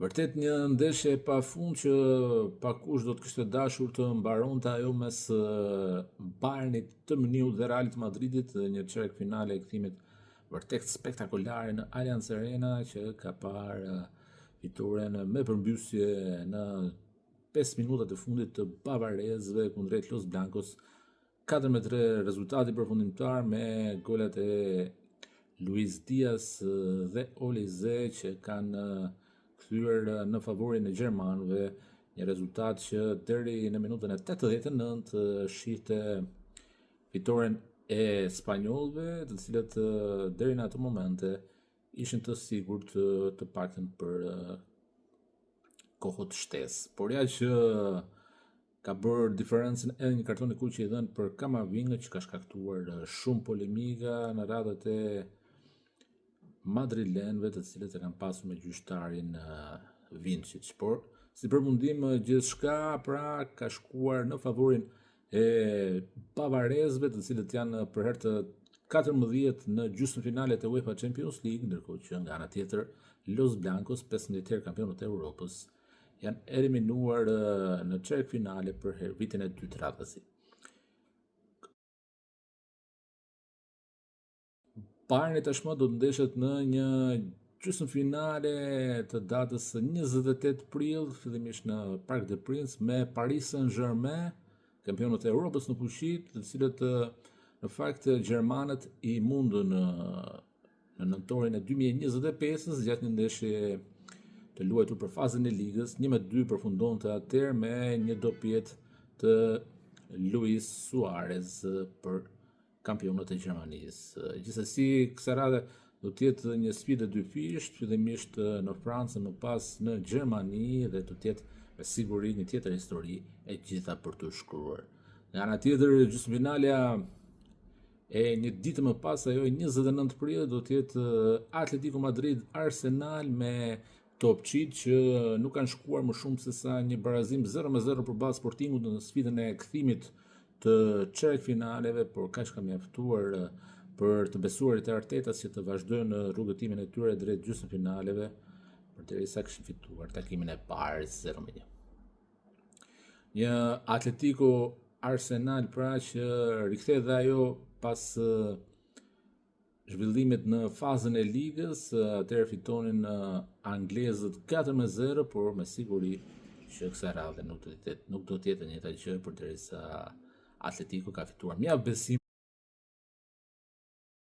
Vërtet një ndeshje pa fund që pakush do të kishte dashur të mbaronte ajo mes Bayernit të Muniut dhe Realit Madridit, një çerek finale e kthimit vërtet spektakolare në Allianz Arena që ka parë fituaren me përmbysje në 5 minutat e fundit të bavarezëve kundrejt Los Blancos. 4-3 rezultati përfundimtar me golat e Luis Diaz dhe Olise që kanë kthyer në favorin e gjermanëve, një rezultat që deri në minutën e 89 shihte fitoren e spanjollëve, të cilët deri në atë momente ishin të sigurt të paktën për kohë të shtesë. Por ja që ka bërë diferencën edhe një karton i kuq që i dhënë për Kamavinga, që ka shkaktuar shumë polemika në radhët e madrilenëve, të cilët e kanë pasur me gjyqtarin Vincic. Por si përfundim gjithçka pra ka shkuar në favorin e bavarezëve, të cilët janë për herë të 14 në gjysmëfinalet e UEFA Champions League, ndërkohë që nga ana tjetër Los Blancos, 15 herë kampionët e Europës, janë eliminuar në çerek finale për vitin e dytë radhësi. Bayerni tashmë do të ndeshet në një gjysmëfinale të datës 28 prill, fillimisht në Parc des Princes me Paris Saint-Germain, kampionët e Europës në fuqi, të cilët në fakt gjermanët i mundën në nëntorin e 2025-s gjatë një ndeshje të luajtur për fazën e ligës. 1-2 përfundonte atëherë me një dopjet të Luis Suarez për kampionët e Gjermanisë. Gjithsesi, kësaj radhe do të jetë një sfidë dyfisht, fillimisht në Francë, më pas në Gjermani, dhe do të jetë me siguri një tjetër histori e gjitha për të shkruar. Nga ana tjetër, gjysmëfinalja e një ditë më pas, ajo e 29 prill, do të jetë Atletico Madrid Arsenal me Topçit që nuk kanë shkuar më shumë se sa një barazim 0-0 përballë Sportingut në sfidën e kthimit të çerek finaleve, por kaq ka mjaftuar për të besuarit e Artetas që të vazhdojnë rrugëtimin e tyre drejt gjysmëfinaleve, përderisa kishin fituar takimin e parë 0-1. Një Atletico Arsenal pra që rikthehet dhe ajo pas zhvillimit në fazën e ligës, atëherë fitonin anglezët 4-0, por me siguri që kësaj radhe nuk do të jetë njëjta gjë, përderisa Atletico ka fituar mjaft besim